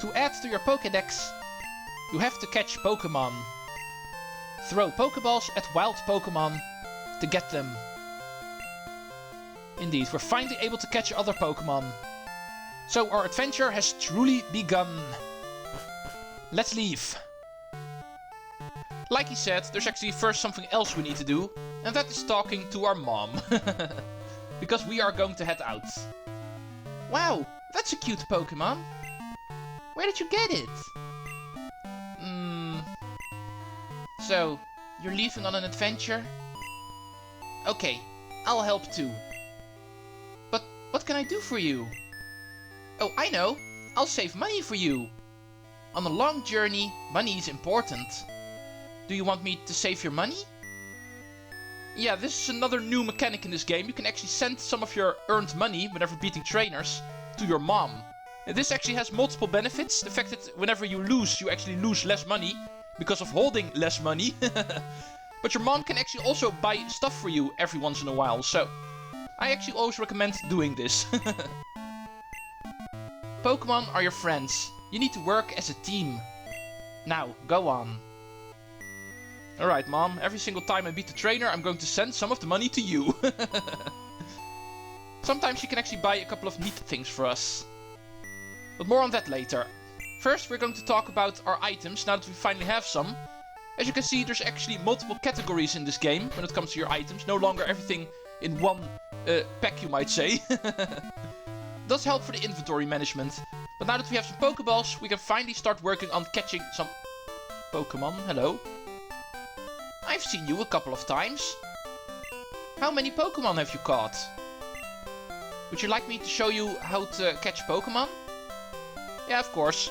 To add to your Pokédex, you have to catch Pokémon. Throw Poké Balls at wild Pokémon to get them. Indeed, we're finally able to catch other Pokémon. So our adventure has truly begun. Let's leave. Like he said, there's actually first something else we need to do, and that is talking to our mom. Because we are going to head out. Wow, that's a cute Pokémon. Where did you get it? So, you're leaving on an adventure? Okay, I'll help too. But what can I do for you? Oh, I know! I'll save money for you! On a long journey, money is important. Do you want me to save your money? Yeah, this is another new mechanic in this game. You can actually send some of your earned money, whenever beating trainers, to your mom. And this actually has multiple benefits. The fact that whenever you lose, you actually lose less money because of holding less money. But your mom can actually also buy stuff for you every once in a while. So, I actually always recommend doing this. Pokemon are your friends. You need to work as a team. Now, go on. Alright, Mom. Every single time I beat the trainer, I'm going to send some of the money to you. Sometimes you can actually buy a couple of neat things for us. But more on that later. First, we're going to talk about our items, now that we finally have some. As you can see, there's actually multiple categories in this game when it comes to your items. No longer everything in one pack, you might say. Does help for the inventory management. But now that we have some Pokeballs, we can finally start working on catching some Pokemon. Hello. I've seen you a couple of times. How many Pokemon have you caught? Would you like me to show you how to catch Pokemon? Yeah, of course.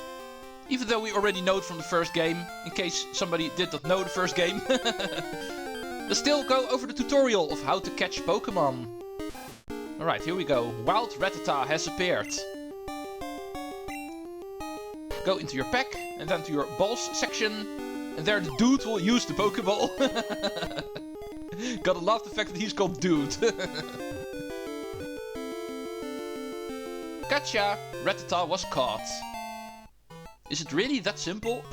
Even though we already know it from the first game, in case somebody did not know the first game. Let's still go over the tutorial of how to catch Pokemon. Alright, here we go. Wild Rattata has appeared. Go into your pack, and then to your balls section. And there the dude will use the Pokeball. Gotta love the fact that he's called Dude. Gotcha! Rattata was caught. Is it really that simple?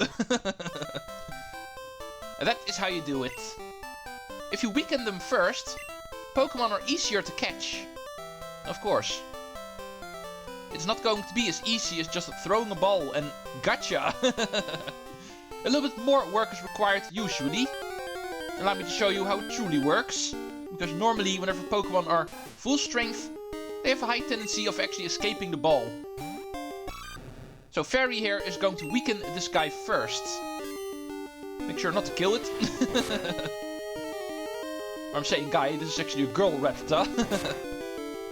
And that is how you do it. If you weaken them first, Pokemon are easier to catch. Of course. It's not going to be as easy as just throwing a ball and gotcha! A little bit more work is required usually. Allow me to show you how it truly works. Because normally, whenever Pokemon are full strength, they have a high tendency of actually escaping the ball. So Fairy here is going to weaken this guy first. Make sure not to kill it. I'm saying guy, this is actually a girl Rattata.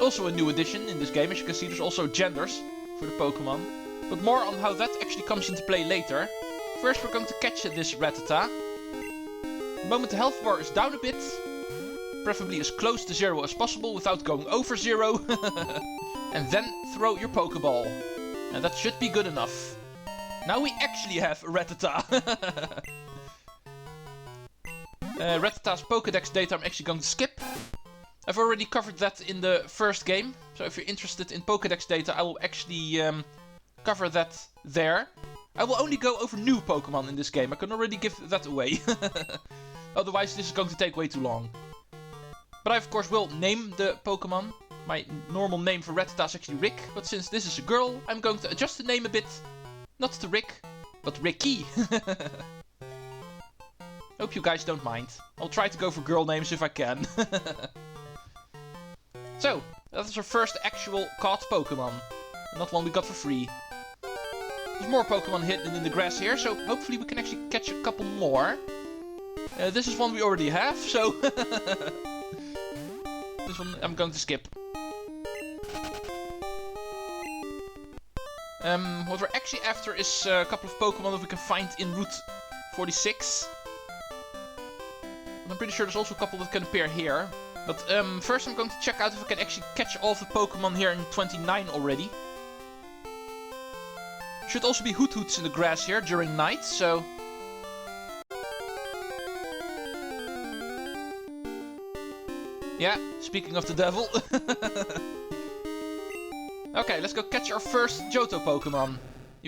Also a new addition in this game. As you can see, there's also genders for the Pokemon. But more on how that actually comes into play later. First we're going to catch this Rattata. The moment the health bar is down a bit, preferably as close to 0 as possible without going over 0. And then throw your Pokeball. And that should be good enough. Now we actually have a Rattata. Rattata's Pokédex data I'm actually going to skip. I've already covered that in the first game. So if you're interested in Pokédex data, I will actually cover that there. I will only go over new Pokemon in this game. I can already give that away. Otherwise this is going to take way too long. But I of course will name the Pokemon. My normal name for Rattata is actually Rick. But since this is a girl, I'm going to adjust the name a bit. Not to Rick, but Ricky. Hope you guys don't mind. I'll try to go for girl names if I can. So, that is our first actual caught Pokemon. Not one we got for free. There's more Pokemon hidden in the grass here, so hopefully we can actually catch a couple more. This is one we already have, so... This one I'm going to skip. What we're actually after is a couple of Pokemon that we can find in Route 46. And I'm pretty sure there's also a couple that can appear here. But first I'm going to check out if I can actually catch all of the Pokemon here in 29 already. Should also be Hootoots in the grass here during night, so... Yeah, speaking of the devil. Okay, let's go catch our first Johto Pokemon.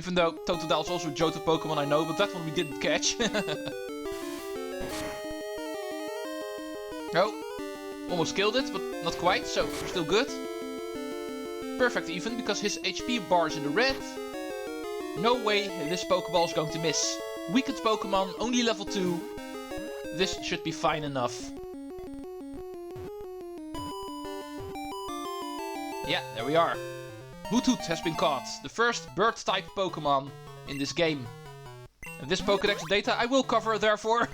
Even though Totodile is also a Johto Pokemon, I know, but that one we didn't catch. Oh, almost killed it, but not quite, so we're still good. Perfect even, because his HP bar is in the red. No way this Pokeball is going to miss. Weakened Pokemon, only level 2. This should be fine enough. Yeah, there we are. Hoothoot has been caught, the first bird-type Pokemon in this game. And this Pokédex data I will cover, therefore.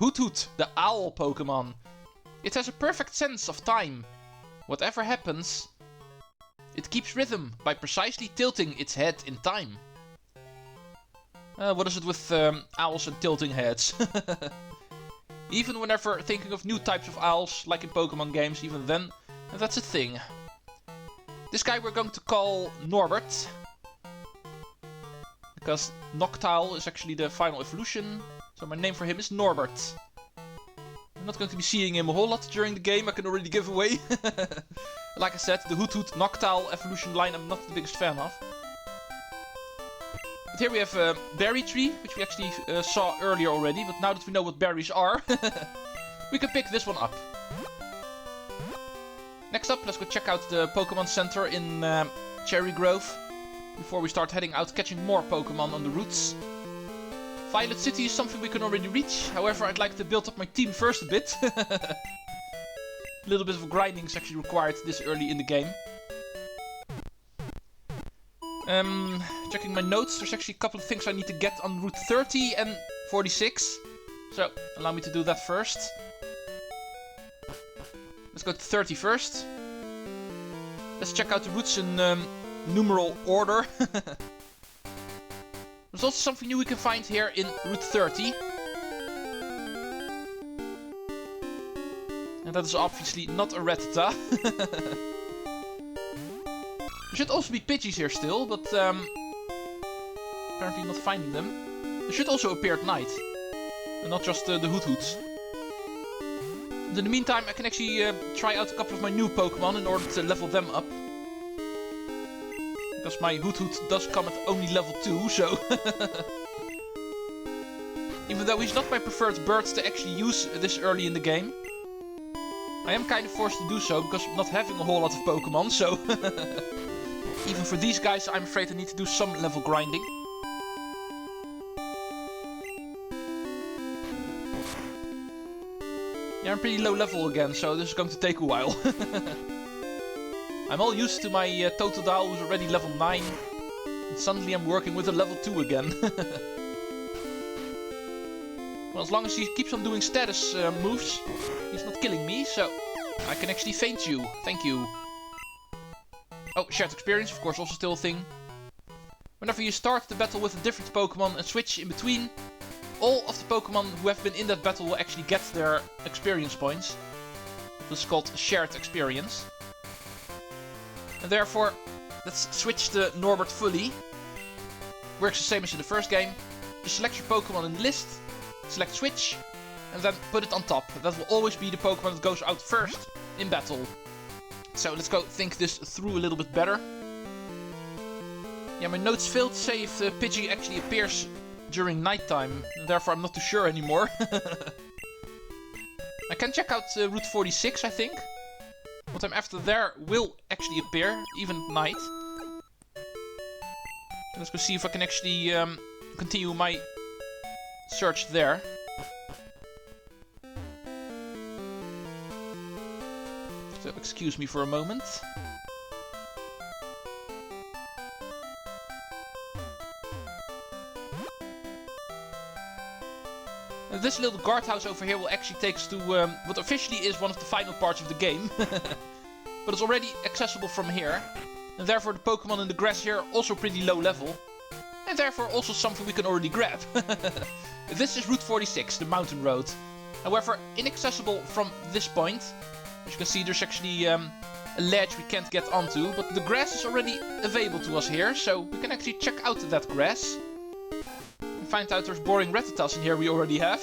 Hoothoot, the owl Pokemon. It has a perfect sense of time. Whatever happens, it keeps rhythm by precisely tilting its head in time. What is it with owls and tilting heads? Even whenever thinking of new types of owls, like in Pokemon games, even then, that's a thing. This guy we're going to call Norbert. Because Noctile is actually the final evolution. So my name for him is Norbert. I'm not going to be seeing him a whole lot during the game, I can already give away. Like I said, the Hoothoot Noctile evolution line I'm not the biggest fan of. But here we have a berry tree, which we actually saw earlier already. But now that we know what berries are, we can pick this one up. Next up, let's go check out the Pokemon Center in Cherrygrove. Before we start heading out catching more Pokemon on the routes. Violet City is something we can already reach. However, I'd like to build up my team first a bit. A little bit of grinding is actually required this early in the game. Checking my notes, there's actually a couple of things I need to get on Route 30 and 46. So, allow me to do that first. Let's go to 30 first. Let's check out the routes in numeral order. There's also something new we can find here in Route 30. And that is obviously not a Rattata. There should also be Pidgeys here still, but apparently not finding them. They should also appear at night. And not just the Hoothoots. And in the meantime, I can actually try out a couple of my new Pokemon in order to level them up. Because my Hoothoot does come at only level 2, so... Even though he's not my preferred bird to actually use this early in the game. I am kind of forced to do so, because I'm not having a whole lot of Pokemon, so... Even for these guys, I'm afraid I need to do some level grinding. Yeah, I'm pretty low level again, so this is going to take a while. I'm all used to my Totodile, who's already level 9. And suddenly I'm working with a level 2 again. Well, as long as he keeps on doing status moves, he's not killing me, so I can actually feint you. Thank you. Oh, shared experience, of course, also still a thing. Whenever you start the battle with a different Pokemon and switch in between, all of the Pokemon who have been in that battle will actually get their experience points. This is called shared experience. And therefore, let's switch to Norbert fully. Works the same as in the first game. Just select your Pokemon in the list, select switch, and then put it on top. That will always be the Pokemon that goes out first in battle. So let's go think this through a little bit better. Yeah, my notes failed to say if Pidgey actually appears during nighttime, and therefore I'm not too sure anymore. I can check out Route 46, I think. What I'm after there will actually appear, even at night. Let's go see if I can actually continue my search there. So excuse me for a moment. This little guardhouse over here will actually take us to what officially is one of the final parts of the game. But it's already accessible from here. And therefore the Pokemon in the grass here are also pretty low level. And therefore also something we can already grab. This is Route 46, the mountain road. However, inaccessible from this point. As you can see, there's actually a ledge we can't get onto. But the grass is already available to us here. So we can actually check out that grass. Find out there's boring Rattatas in here we already have.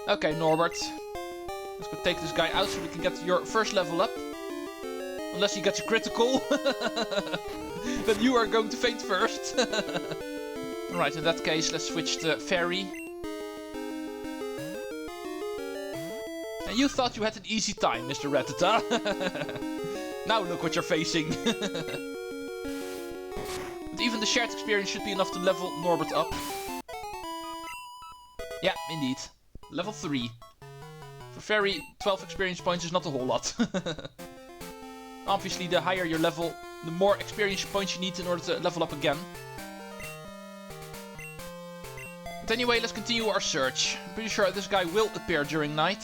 Okay, Norbert. Let's go take this guy out so we can get your first level up. unless he gets a critical. Then you are going to faint first. Alright, in that case, let's switch to Fairy. And you thought you had an easy time, Mr. Rattata. Now look what you're facing. But even the shared experience should be enough to level Norbert up. Yeah, indeed. Level 3. For Fairy, 12 experience points is not a whole lot. Obviously, the higher your level, the more experience points you need in order to level up again. But anyway, let's continue our search. I'm pretty sure this guy will appear during night.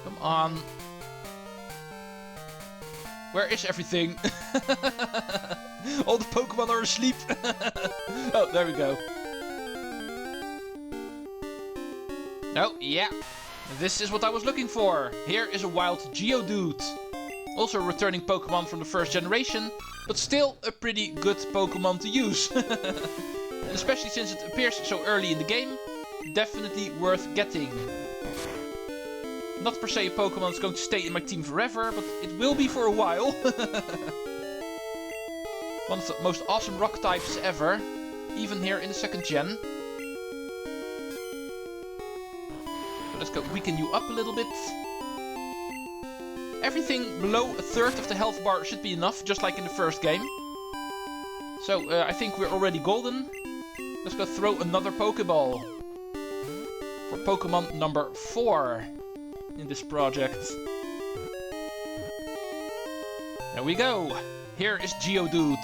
Come on. Where is everything? All the Pokemon are asleep. Oh, there we go. Oh, yeah. This is what I was looking for. Here is a wild Geodude. Also a returning Pokemon from the first generation, but still a pretty good Pokemon to use. And especially since it appears so early in the game, definitely worth getting. Not per se a Pokemon that's going to stay in my team forever, but it will be for a while. One of the most awesome rock types ever, even here in the second gen. So let's go weaken you up a little bit. Everything below a third of the health bar should be enough, just like in the first game. So I think we're already golden. Let's go throw another Poké Ball. For Pokemon number 4. In this project. There we go. Here is Geodude.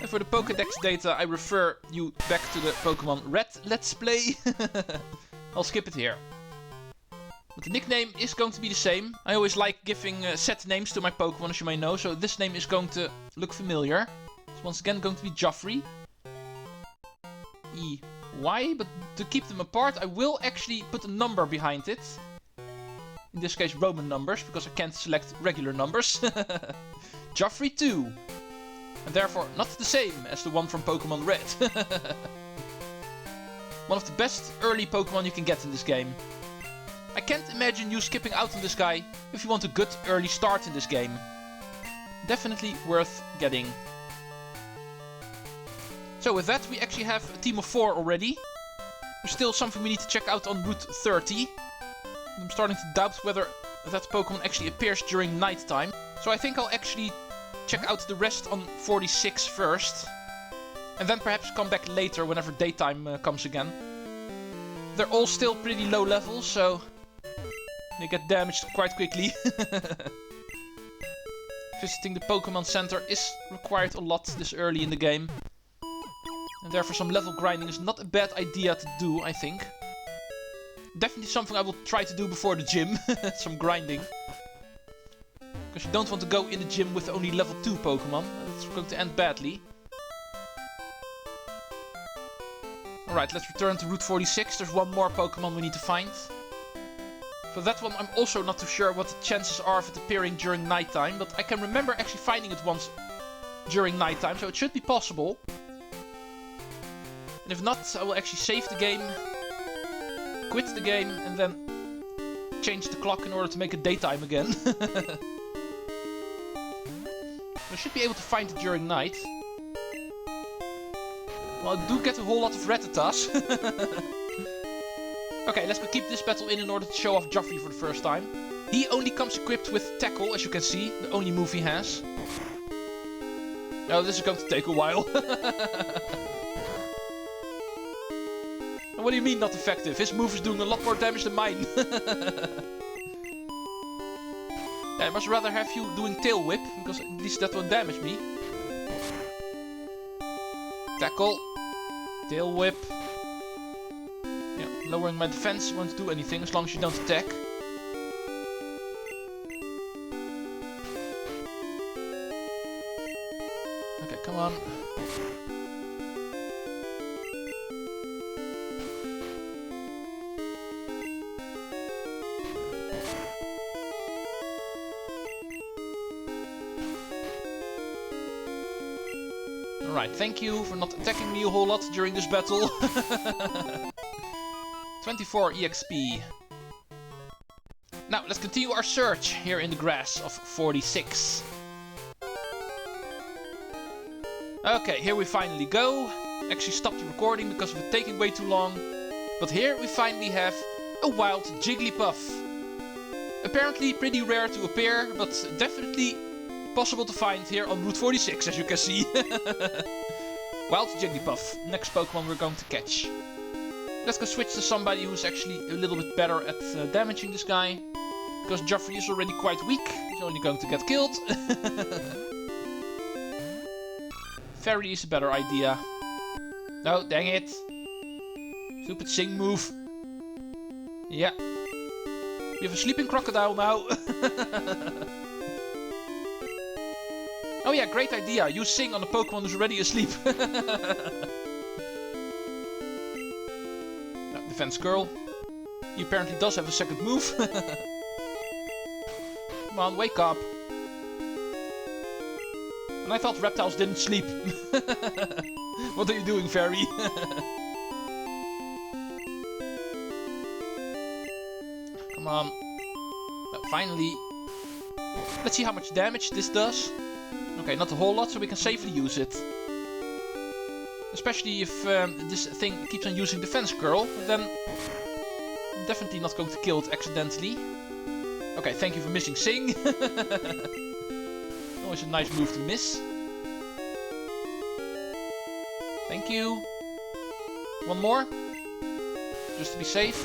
And for the Pokédex data, I refer you back to the Pokemon Red Let's Play. I'll skip it here. But the nickname is going to be the same. I always like giving set names to my Pokemon, as you may know. So this name is going to look familiar. It's once again going to be Joffrey. Why? But to keep them apart, I will actually put a number behind it. In this case, Roman numbers, because I can't select regular numbers. Joffrey 2. And therefore not the same as the one from Pokemon Red. One of the best early Pokemon you can get in this game. I can't imagine you skipping out on this guy if you want a good early start in this game. Definitely worth getting. So with that, we actually have a team of 4 already. There's still something we need to check out on Route 30. I'm starting to doubt whether that Pokemon actually appears during nighttime. So I think I'll actually check out the rest on 46 first. And then perhaps come back later whenever daytime comes again. They're all still pretty low levels, so they get damaged quite quickly. Visiting the Pokemon Center is required a lot this early in the game. And therefore some level grinding is not a bad idea to do, I think. Definitely something I will try to do before the gym. Some grinding. Because you don't want to go in the gym with only level 2 Pokemon. That's going to end badly. Alright, let's return to Route 46. There's one more Pokemon we need to find. For that one, I'm also not too sure what the chances are of it appearing during nighttime. But I can remember actually finding it once during nighttime, so it should be possible. And if not, I will actually save the game, quit the game, and then change the clock in order to make it daytime again. I should be able to find it during night. Well, I do get a whole lot of Rattatas. Okay, let's keep this battle in order to show off Joffrey for the first time. He only comes equipped with Tackle, as you can see, the only move he has. Oh, this is going to take a while. What do you mean not effective? His move is doing a lot more damage than mine. Yeah, I much rather have you doing Tail Whip, because at least that won't damage me. Tackle. Tail Whip. Yeah, lowering my defense won't do anything as long as you don't attack. Okay, come on. Alright, thank you for not attacking me a whole lot during this battle. 24 EXP. Now, let's continue our search here in the grass of 46. Okay, here we finally go. Actually stopped the recording because of it taking way too long. But here we finally have a wild Jigglypuff. Apparently pretty rare to appear, but definitely possible to find here on Route 46, as you can see. Wild Jigglypuff, next Pokemon we're going to catch. Let's go switch to somebody who's actually a little bit better at damaging this guy. Because Geoffrey is already quite weak, he's only going to get killed. Fairy is a better idea. No, dang it. Stupid sing move. Yeah. We have a sleeping crocodile now. Oh yeah, great idea. You sing on a Pokemon who's already asleep. No, defense girl. He apparently does have a second move. Come on, wake up. And I thought reptiles didn't sleep. What are you doing, Fairy? Come on. Finally. Let's see how much damage this does. Okay, not a whole lot, so we can safely use it. Especially if this thing keeps on using Defense Curl, then I'm definitely not going to kill it accidentally. Okay, thank you for missing Sing. Always a nice move to miss. Thank you. One more. Just to be safe.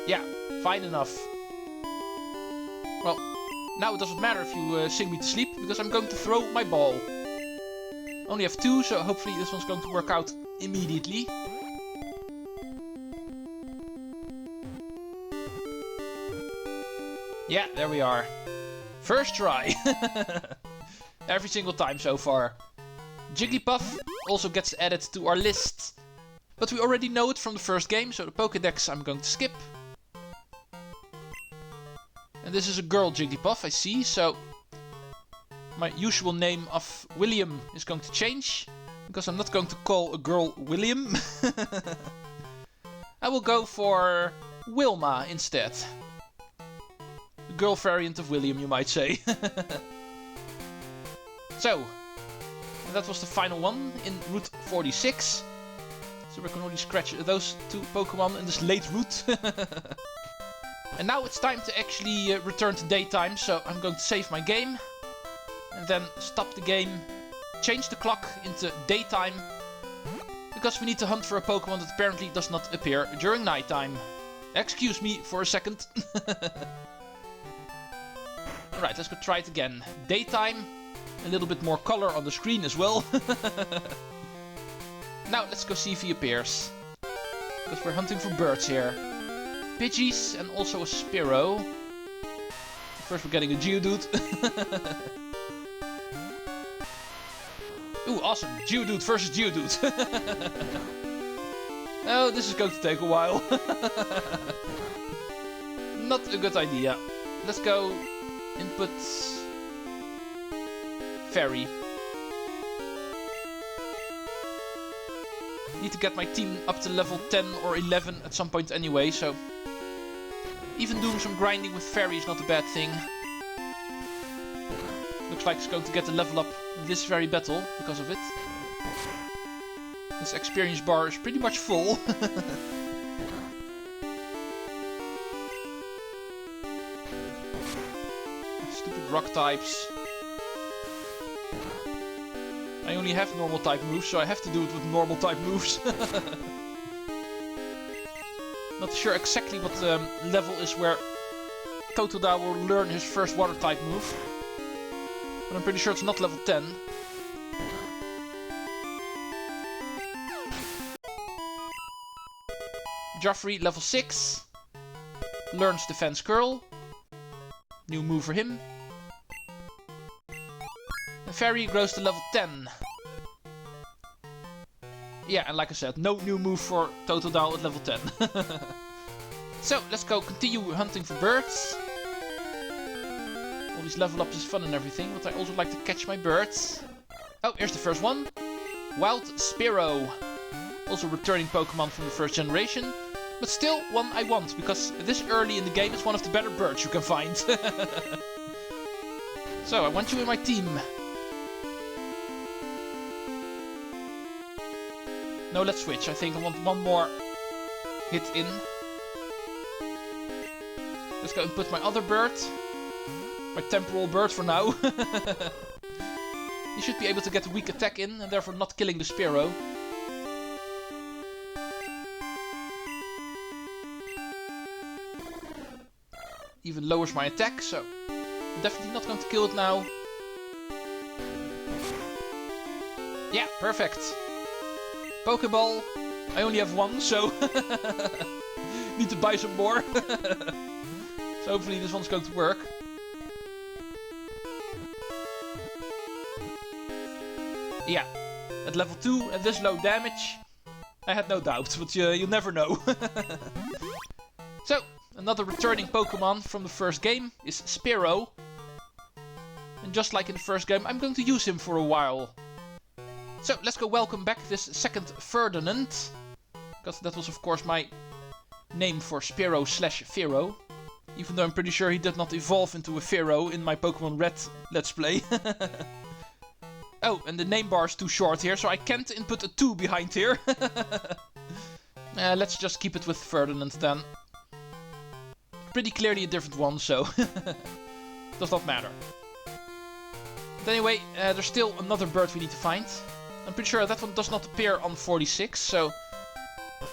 Yeah, fine enough. Well, now it doesn't matter if you sing me to sleep, because I'm going to throw my ball. Only have 2, so hopefully this one's going to work out immediately. Yeah, there we are. First try. Every single time so far. Jigglypuff also gets added to our list. But we already know it from the first game, so the Pokédex I'm going to skip. And this is a girl Jigglypuff, I see, so my usual name of William is going to change, because I'm not going to call a girl William. I will go for Wilma instead. The girl variant of William, you might say. So, that was the final one in Route 46. So we can only scratch those 2 Pokemon in this late route. And now it's time to actually return to daytime, so I'm going to save my game. And then stop the game, change the clock into daytime. Because we need to hunt for a Pokemon that apparently does not appear during nighttime. Excuse me for a second. Alright, let's go try it again. Daytime, a little bit more color on the screen as well. Now let's go see if he appears. Because we're hunting for birds here. Pidgeys and also a Spearow. First we're getting a Geodude. Ooh, awesome. Geodude versus Geodude. Oh, this is going to take a while. Not a good idea. Let's go input Fairy. Need to get my team up to level 10 or 11 at some point anyway, so even doing some grinding with Fairy is not a bad thing. Looks like it's going to get a level up in this very battle because of it. This experience bar is pretty much full. Stupid rock types. I only have normal type moves, so I have to do it with normal type moves. Not sure exactly what the level is where Totodile will learn his first water type move. But I'm pretty sure it's not level 10. Geoffrey, level 6. Learns Defense Curl. New move for him. And Fairy grows to level 10. Yeah, and like I said, no new move for Totodile at level 10. So, let's go continue hunting for birds. All these level ups is fun and everything, but I also like to catch my birds. Oh, here's the first one. Wild Spearow. Also returning Pokemon from the first generation. But still one I want, because this early in the game it's one of the better birds you can find. So, I want you in my team. No, let's switch. I think I want one more hit in. Let's go and put my other bird. My temporal bird for now. You should be able to get a weak attack in, and therefore not killing the Spearow. Even lowers my attack, so I'm definitely not going to kill it now. Yeah, perfect. Poké Ball. I only have one, so need to buy some more. So hopefully this one's going to work. Yeah, at level 2 and this low damage, I had no doubt, but you never know. So, another returning Pokemon from the first game is Spearow. And just like in the first game, I'm going to use him for a while. So, let's go welcome back this second Ferdinand. Because that was of course my name for Spearow / Fearow. Even though I'm pretty sure he did not evolve into a Fearow in my Pokemon Red Let's Play. Oh, and the name bar is too short here, so I can't input a 2 behind here. Let's just keep it with Ferdinand then. Pretty clearly a different one, so does not matter. But anyway, there's still another bird we need to find. I'm pretty sure that one does not appear on 46, so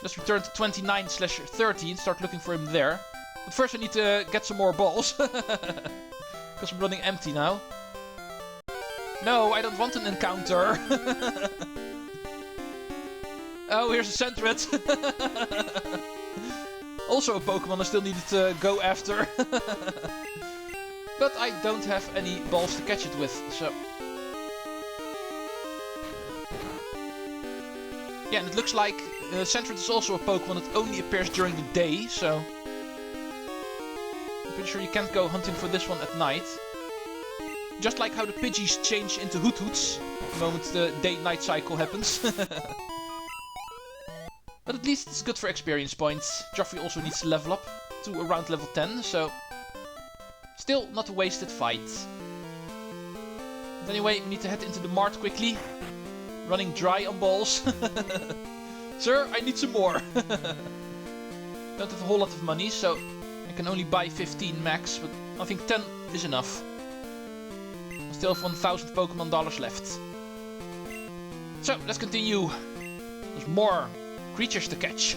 let's return to 29/30 and start looking for him there. But first I need to get some more balls, because I'm running empty now. No, I don't want an encounter. Oh, here's a Sentret. Also a Pokemon I still needed to go after. But I don't have any balls to catch it with, so... Yeah, and it looks like Sentret is also a Pokemon that only appears during the day, so... I'm pretty sure you can't go hunting for this one at night. Just like how the Pidgeys change into Hoothoots the moment the day-night cycle happens. But at least it's good for experience points. Joffrey also needs to level up to around level 10, so... Still not a wasted fight. But anyway, we need to head into the mart quickly. Running dry on balls. Sir, I need some more. Don't have a whole lot of money, so I can only buy 15 max, but I think 10 is enough. I still have 1,000 Pokemon dollars left. So, let's continue. There's more creatures to catch.